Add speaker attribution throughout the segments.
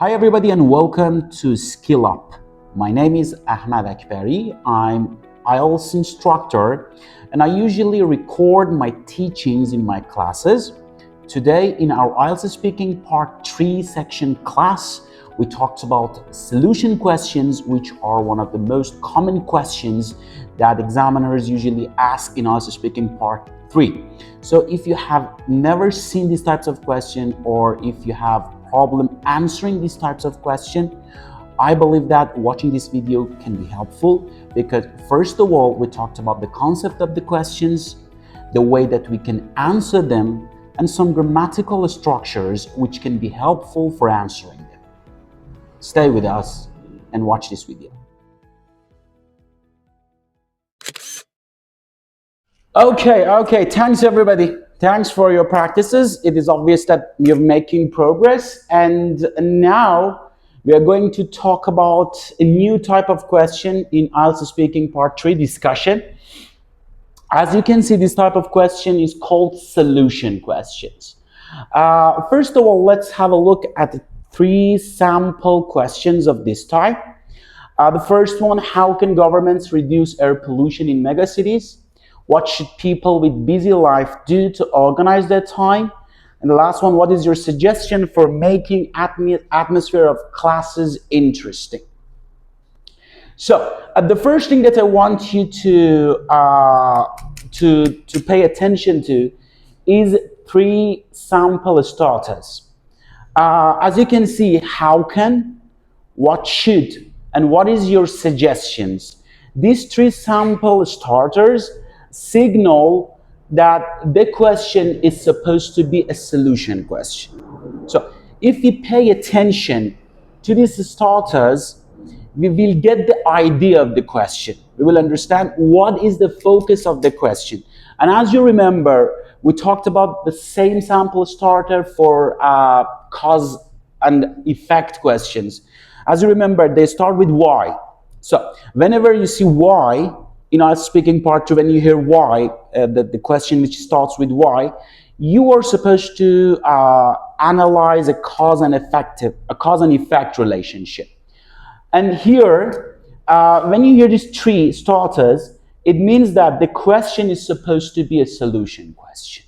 Speaker 1: Hi everybody and welcome to Skill Up. My name is Ahmad Akbari. I'm IELTS instructor and I usually record my teachings in my classes. Today in our IELTS Speaking Part 3 section class, we talked about solution questions, which are one of the most common questions that examiners usually ask in IELTS Speaking Part 3. So if you have never seen these types of questions, or if you have problem answering these types of questions, I believe that watching this video can be helpful because first of all, we talked about the concept of the questions, the way that we can answer them, and some grammatical structures which can be helpful for answering them. Stay with us and watch this video. Okay, thanks everybody. Thanks for your practices. It is obvious that you're making progress, and now we are going to talk about a new type of question in IELTS Speaking Part 3 discussion. As you can see, this type of question is called solution questions. First of all, let's have a look at the 3 sample questions of this type. The first one, how can governments reduce air pollution in megacities? What should people with busy life do to organize their time? And the last one, what is your suggestion for making atmosphere of classes interesting? So the first thing that I want you to pay attention to is 3 sample starters. As you can see, how can, what should, and what is your suggestions? These 3 sample starters signal that the question is supposed to be a solution question. So if we pay attention to these starters, we will get the idea of the question. We will understand what is the focus of the question. And as you remember, we talked about the same sample starter for cause and effect questions. As you remember, they start with why. So whenever you see why, in IELTS Speaking Part 2, when you hear why, the question which starts with why, you are supposed to analyze a cause and effect relationship. And here, when you hear these 3 starters, it means that the question is supposed to be a solution question.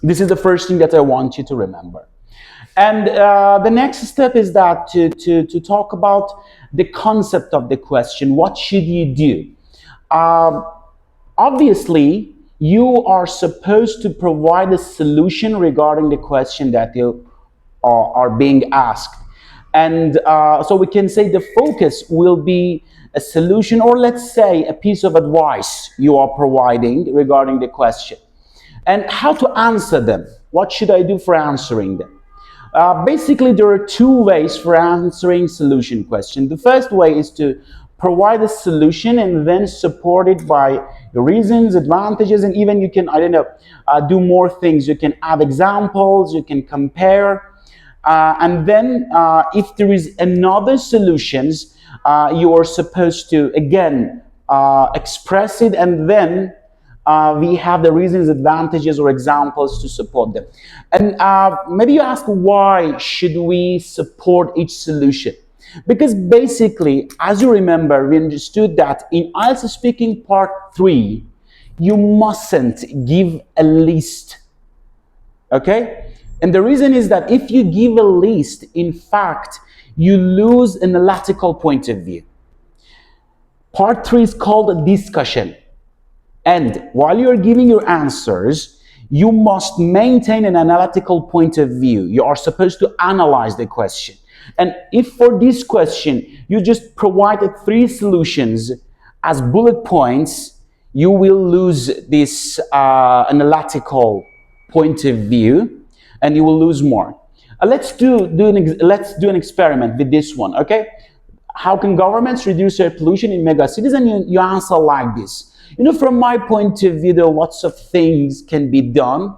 Speaker 1: This is the first thing that I want you to remember. And the next step is that to talk about the concept of the question. What should you do? Obviously, you are supposed to provide a solution regarding the question that you are being asked. And so we can say the focus will be a solution, or let's say a piece of advice you are providing regarding the question. And how to answer them. What should I do for answering them? Basically, there are 2 ways for answering solution question. The first way is to provide a solution and then support it by reasons, advantages, and even you can, do more things. You can add examples, you can compare, and then if there is another solutions, you are supposed to again express it, and then we have the reasons, advantages, or examples to support them. And maybe you ask, why should we support each solution? Because basically, as you remember, we understood that in IELTS Speaking Part 3, you mustn't give a list. Okay? And the reason is that if you give a list, in fact, you lose an analytical point of view. Part 3 is called a discussion. And while you're giving your answers, you must maintain an analytical point of view. You are supposed to analyze the question. And if for this question, you just provided 3 solutions as bullet points, you will lose this analytical point of view, and you will lose more. Let's do an experiment with this one, okay? How can governments reduce air pollution in megacities? And you answer like this. From my point of view, there are lots of things can be done.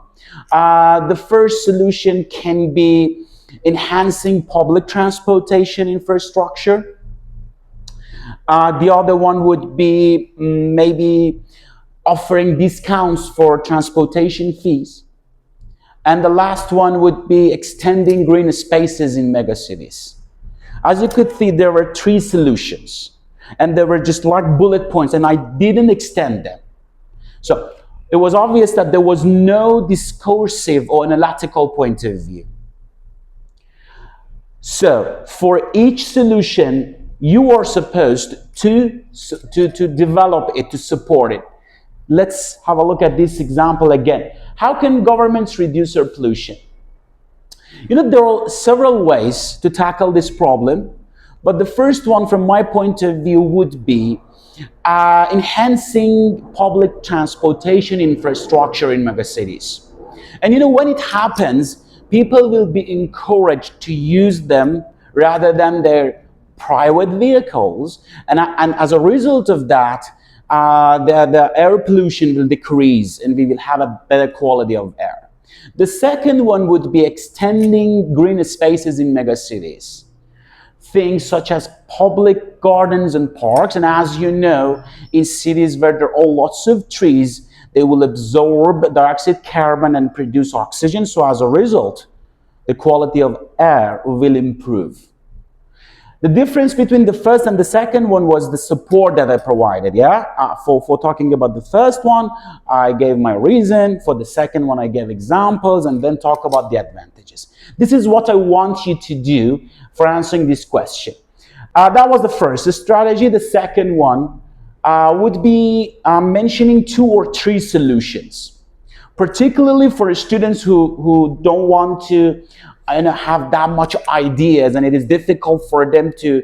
Speaker 1: The first solution can be enhancing public transportation infrastructure. The other one would be maybe offering discounts for transportation fees. And the last one would be extending green spaces in megacities. As you could see, there were three solutions, and they were just like bullet points, and I didn't extend them. So it was obvious that there was no discursive or analytical point of view. So for each solution, you are supposed to develop it, to support it. Let's have a look at this example again. How can governments reduce air pollution? You know, there are several ways to tackle this problem, but the first one from my point of view would be enhancing public transportation infrastructure in megacities. And you know, when it happens, people will be encouraged to use them rather than their private vehicles. And as a result of that, the air pollution will decrease and we will have a better quality of air. The second one would be extending green spaces in megacities. Things such as public gardens and parks. And as you know, in cities where there are lots of trees, they will absorb dioxide carbon and produce oxygen. So as a result, the quality of air will improve. The difference between the first and the second one was the support that I provided, yeah? For talking about the first one, I gave my reason. For the second one, I gave examples and then talk about the advantages. This is what I want you to do for answering this question. That was the first strategy. The second one would be mentioning 2 or 3 solutions, particularly for students who don't want to have that much ideas, and it is difficult for them to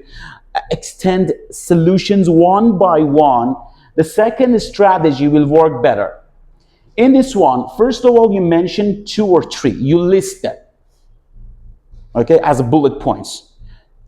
Speaker 1: extend solutions one by one. The second strategy will work better. In this one, first of all, you mention 2 or 3. You list them, okay, as bullet points.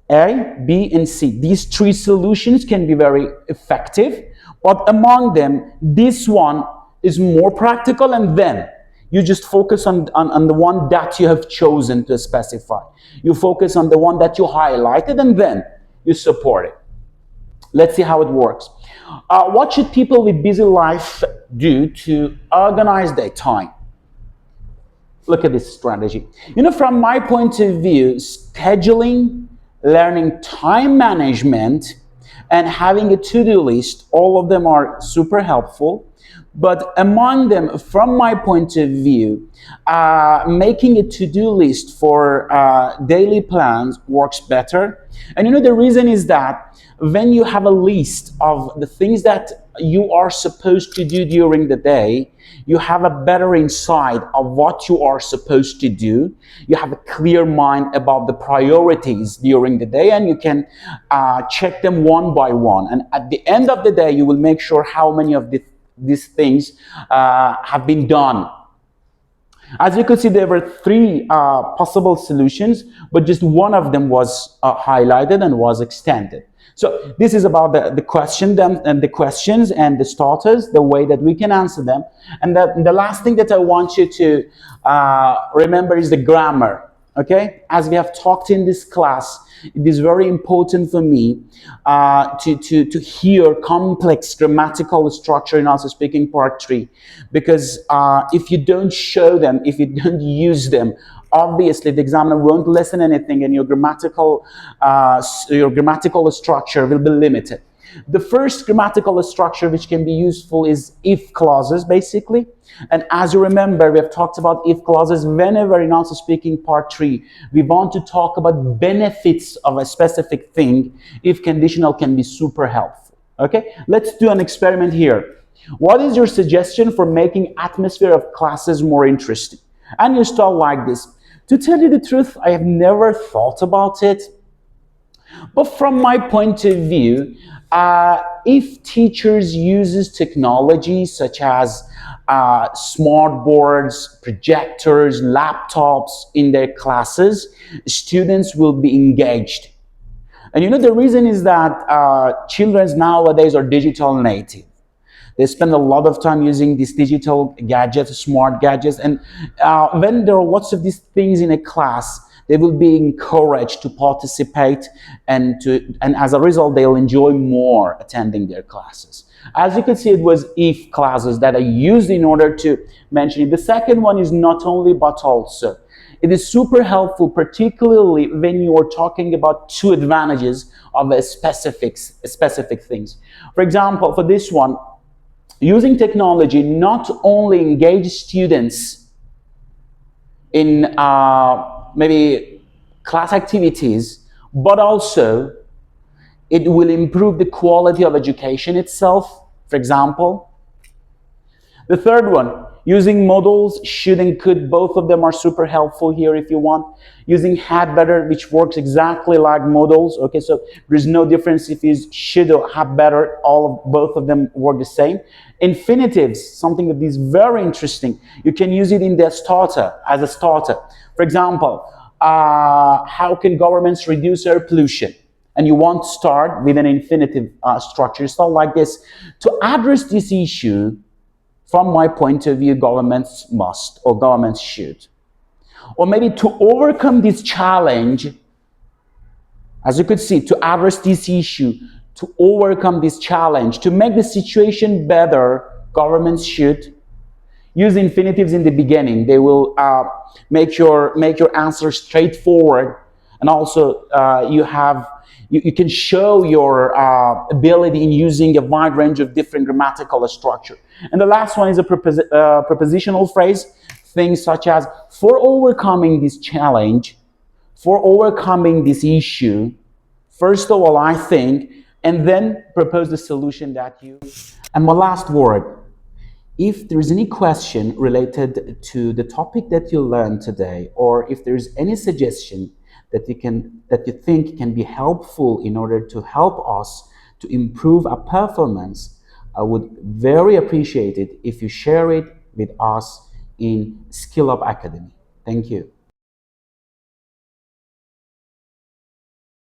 Speaker 1: A, B, and C. These 3 solutions can be very effective, but among them, this one is more practical, and then you just focus on the one that you have chosen to specify. You focus on the one that you highlighted, and then you support it. Let's see how it works. What should people with busy life do to organize their time? Look at this strategy. You know, from my point of view, scheduling, learning time management, and having a to-do list, all of them are super helpful. But among them, from my point of view, making a to-do list for daily plans works better. And you know, the reason is that when you have a list of the things that you are supposed to do during the day, you have a better insight of what you are supposed to do. You have a clear mind about the priorities during the day, and you can check them one by one. And at the end of the day, you will make sure how many of these things have been done. As you could see, there were 3 possible solutions, but just one of them was highlighted and was extended. So this is about the question and the questions and the starters, the way that we can answer them. And the last thing that I want you to remember is the grammar. Okay? As we have talked in this class, it is very important for me to hear complex grammatical structure in IELTS Speaking Part 3. Because if you don't show them, if you don't use them, obviously the examiner won't listen anything, and your grammatical structure will be limited. The first grammatical structure which can be useful is if clauses, basically. And as you remember, we have talked about if clauses whenever in IELTS Speaking Part 3 we want to talk about benefits of a specific thing. If conditional can be super helpful. Okay, let's do an experiment here. What is your suggestion for making atmosphere of classes more interesting? And you start like this. To tell you the truth, I have never thought about it. But from my point of view, if teachers uses technology such as smart boards, projectors, laptops in their classes, students will be engaged. And you know, the reason is that children nowadays are digital native. They spend a lot of time using these digital gadgets, smart gadgets, and when there are lots of these things in a class, They will be encouraged to participate, and as a result, they'll enjoy more attending their classes. As you can see, it was if clauses that I used in order to mention it. The second one is not only but also. It is super helpful, particularly when you are talking about two advantages of a specific things. For example, for this one, using technology not only engage students in maybe class activities, but also it will improve the quality of education itself. For example, the third one, using models should and could, both of them are super helpful here if you want. Using had better, which works exactly like models. Okay, so there's no difference if it's should or have better, both of them work the same. Infinitives, something that is very interesting. You can use it in the starter, as a starter. For example, how can governments reduce air pollution? And you want to start with an infinitive structure. Start like this. To address this issue, from my point of view, governments must, or governments should. Or maybe to overcome this challenge, as you could see, to address this issue, to overcome this challenge, to make the situation better, governments should use infinitives in the beginning. They will make your answer straightforward, and also you can show your ability in using a wide range of different grammatical structure. And the last one is a prepositional phrase, things such as for overcoming this challenge, for overcoming this issue, first of all, I think, and then propose the solution that you. And my last word, if there is any question related to the topic that you learned today, or if there is any suggestion that you think can be helpful in order to help us to improve our performance, I would very appreciate it if you share it with us in Skill Up Academy. Thank you.